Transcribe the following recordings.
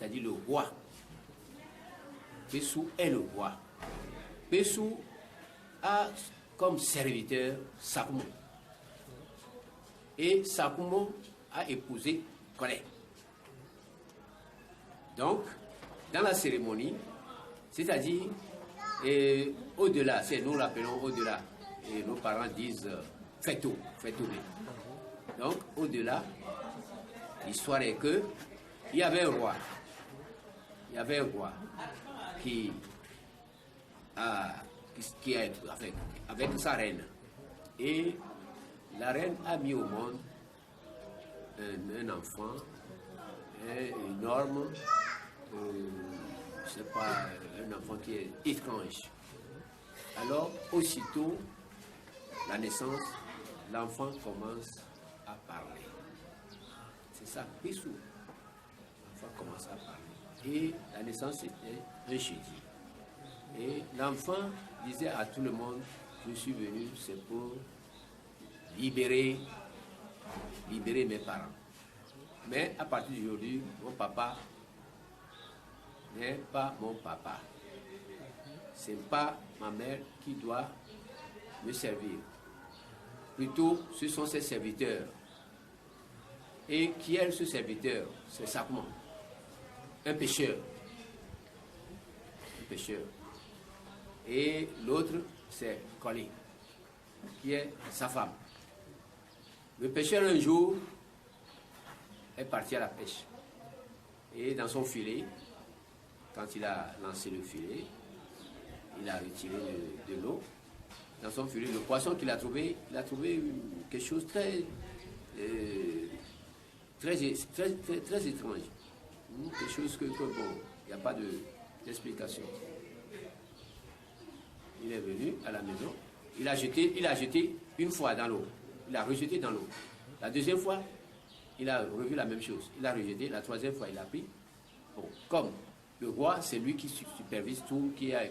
c'est-à-dire le roi. Pessou est le roi. Pessou a comme serviteur Sakumo. Et Sakumo a épousé Kole. Donc, dans la cérémonie, c'est-à-dire au-delà, nous l'appelons au-delà, et nos parents disent feto. Donc, au-delà, l'histoire est que il y avait un roi. Qui est avec sa reine. Et la reine a mis au monde un enfant énorme, c'est pas un enfant qui est étrange. Alors, aussitôt la naissance, l'enfant commence à parler. C'est ça, Pessou. L'enfant commence à parler. Et la naissance était un jeudi. Et l'enfant disait à tout le monde, je suis venu, c'est pour libérer mes parents. Mais à partir d'aujourd'hui, mon papa n'est pas mon papa. Ce n'est pas ma mère qui doit me servir. Plutôt, ce sont ses serviteurs. Et qui est ce serviteur? C'est Sakumo. Un pêcheur. Et l'autre, c'est Kole, qui est sa femme. Le pêcheur, un jour, est parti à la pêche. Et dans son filet, quand il a lancé le filet, il a retiré de l'eau. Dans son filet, le poisson qu'il a trouvé, quelque chose de très étrange. Quelque chose que bon, il n'y a pas d'explication. Il est venu à la maison, il a jeté une fois dans l'eau, il a rejeté dans l'eau. La deuxième fois, il a revu la même chose, il a rejeté, la troisième fois, il a pris. Bon, comme le roi, c'est lui qui supervise tout, qui a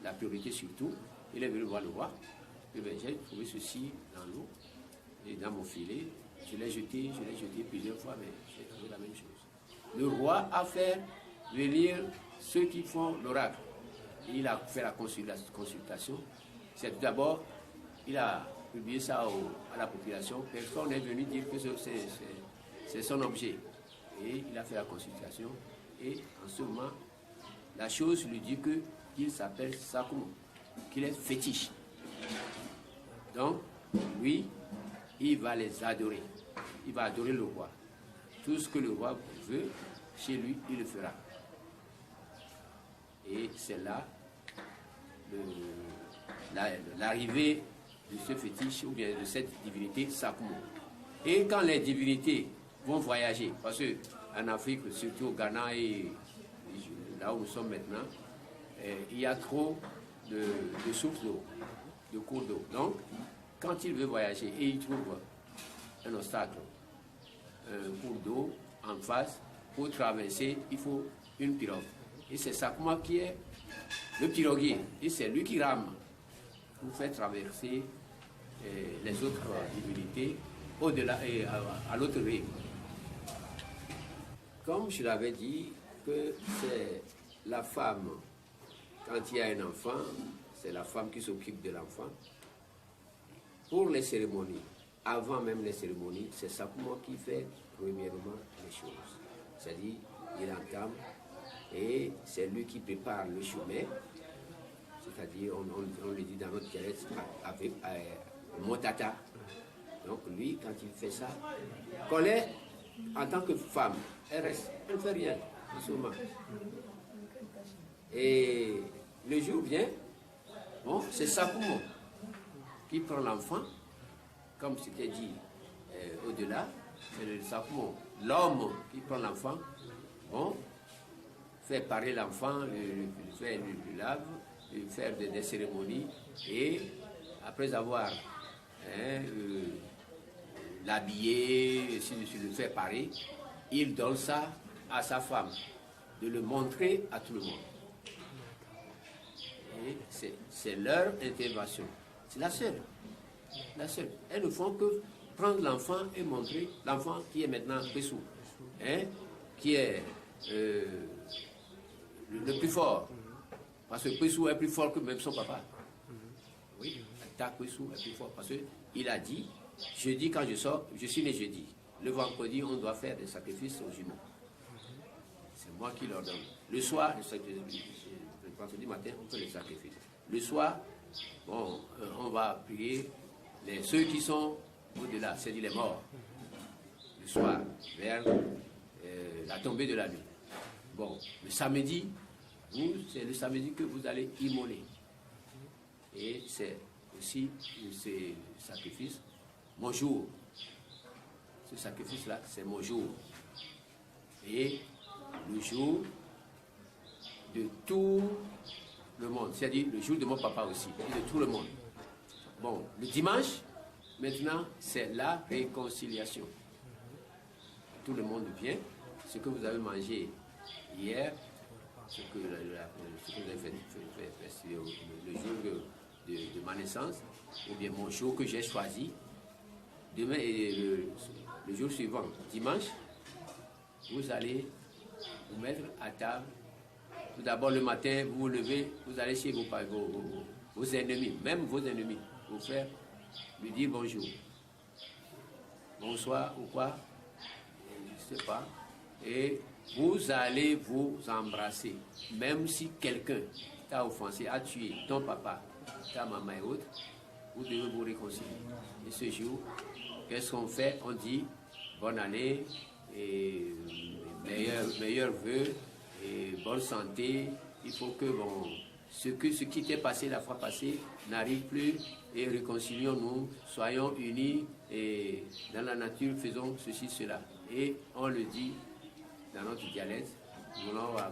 la priorité sur tout, il est venu voir le roi. Et bien, j'ai trouvé ceci dans l'eau, et dans mon filet, je l'ai jeté plusieurs fois, mais j'ai trouvé la même chose. Le roi a fait venir ceux qui font l'oracle. Il a fait la consultation. C'est tout d'abord, il a publié ça à la population. Personne n'est venu dire que c'est son objet. Et il a fait la consultation. Et en ce moment, la chose lui dit qu'il s'appelle Sakumo, qu'il est fétiche. Donc, lui, il va les adorer. Il va adorer le roi. Tout ce que le roi veut, chez lui, il le fera. Et c'est là l'arrivée de ce fétiche ou bien de cette divinité Sakumo. Et quand les divinités vont voyager, parce qu'en Afrique, surtout au Ghana et là où nous sommes maintenant, il y a trop de sources d'eau, de cours d'eau. Donc, quand il veut voyager et il trouve un obstacle, un cours d'eau en face, pour traverser, il faut une pirogue. Et c'est Sakumo qui est le piroguier. Et c'est lui qui rame pour faire traverser les autres divinités au-delà et à l'autre rive. Comme je l'avais dit, que c'est la femme, quand il y a un enfant, c'est la femme qui s'occupe de l'enfant. Pour les cérémonies, avant même les cérémonies, c'est Sakumo qui fait premièrement les choses. C'est-à-dire, il entame et c'est lui qui prépare le chemin. C'est-à-dire, on le dit dans notre dialecte, avec Motata. Donc lui, quand il fait ça, Kole, en tant que femme, elle reste, elle ne fait rien, en ce moment. Et le jour vient, bon, c'est Sakumo qui prend l'enfant, comme c'était dit au-delà, c'est le Sakumo, l'homme qui prend l'enfant, bon, fait parer l'enfant, le lave, lui faire des cérémonies, et après avoir l'habiller, le fait parer, il donne ça à sa femme, de le montrer à tout le monde. Et c'est leur intervention. C'est la seule. La seule. Elles ne font que prendre l'enfant et montrer l'enfant qui est maintenant Pessou, qui est le plus fort. Parce que Kwesou est plus fort que même son papa. Oui, Ta Kwesou est plus fort. Parce qu'il a dit, jeudi quand je sors, je suis né jeudi. Le vendredi, on doit faire des sacrifices aux jumeaux. C'est moi qui leur donne. Le soir, le vendredi matin, on fait les sacrifices. Le soir, bon, on va prier ceux qui sont au-delà, c'est-à-dire les morts. Le soir, vers la tombée de la nuit. Bon, le samedi, c'est le samedi que vous allez immoler. Et c'est aussi ce sacrifice, mon jour. Ce sacrifice-là, c'est mon jour. Et le jour de tout le monde, c'est-à-dire le jour de mon papa aussi, et de tout le monde. Bon, le dimanche, maintenant, c'est la réconciliation. Tout le monde vient. Ce que vous avez mangé hier, ce que vous avez fait le jour de ma naissance, ou bien mon jour que j'ai choisi, demain et le jour suivant, dimanche, vous allez vous mettre à table. Tout d'abord le matin, vous vous levez, vous allez chez vos ennemis, même vos ennemis, vos frères, lui dire bonjour. Bonsoir ou quoi, je ne sais pas. Et vous allez vous embrasser. Même si quelqu'un t'a offensé, a tué ton papa, ta maman et autres, vous devez vous réconcilier. Et ce jour, qu'est-ce qu'on fait? On dit bonne année et meilleurs vœux et bonne santé. Il faut que ce qui t'est passé la fois passée n'arrive plus et réconcilions-nous, soyons unis et dans la nature faisons ceci, cela. Et on le dit dans notre dialecte, Mounawa,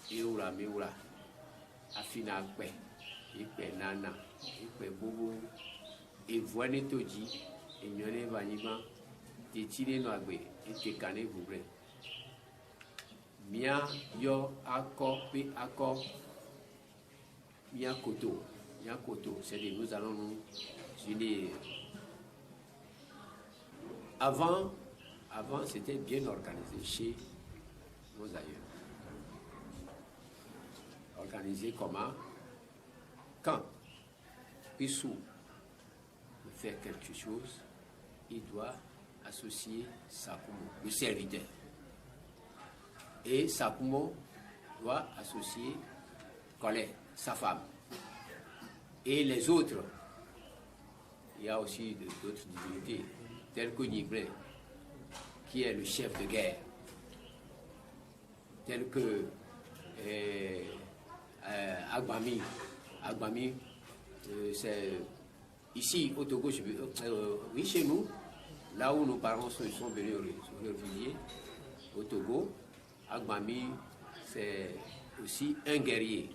Ioula, Mioula, Afina Kwe, Ikwe Nana, Ikwe Bobo, et Voine Toji, et Nyone Vaniban, Tétine Noagwe, et Tekane Boubre. Mia Yo Akor, Pe Akor, Mia Koto, c'est-à-dire nous allons nous unir. Avant, c'était bien organisé chez nos aïeux. Organisé comment? Quand Issou veut faire quelque chose, il doit associer Sakumo, le serviteur. Et Sakumo doit associer Colette, sa femme. Et les autres, il y a aussi d'autres divinités, telles que Nigré, qui est le chef de guerre, tel que Agbami, c'est ici au Togo, oui, chez nous, là où nos parents sont venus réfugiés, au Togo, Agbami, c'est aussi un guerrier.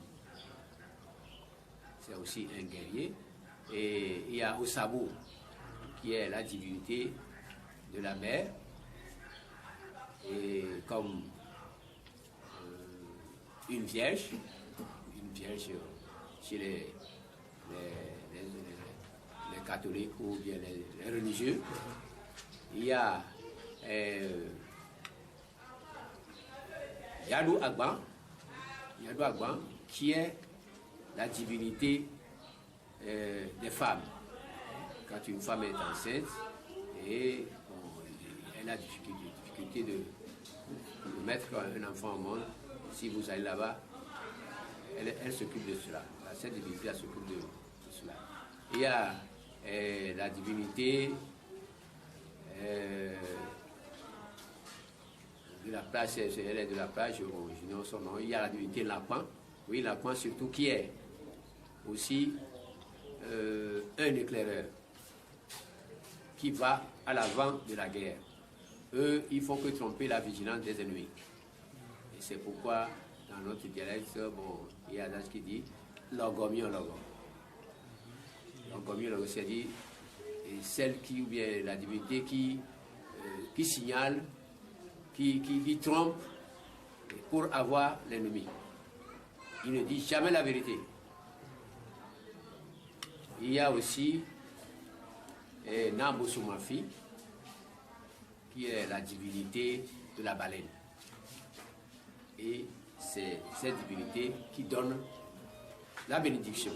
C'est aussi un guerrier. Et il y a Osabo, qui est la divinité de la mer, et comme une vierge chez les catholiques ou bien les religieux. Il y a Yadou Agban, qui est la divinité des femmes. Quand une femme est enceinte et elle a difficulté de mettre un enfant au monde, si vous allez là-bas, elle s'occupe de cela. Cette divinité s'occupe de cela. Il y a la divinité de la plage, elle est de la plage, je son nom. Il y a la divinité Lapan, oui, Lapan surtout, qui est aussi un éclaireur qui va à l'avant de la guerre. Eux, ils font que tromper la vigilance des ennemis. Et c'est pourquoi, dans notre dialecte, il y a ce qui dit l'orgomio logo. L'orgomio logo, c'est-à-dire celle qui, ou bien la divinité qui signale, qui trompe pour avoir l'ennemi. Il ne dit jamais la vérité. Il y a aussi Nambo Soumafi, qui est la divinité de la baleine. Et c'est cette divinité qui donne la bénédiction.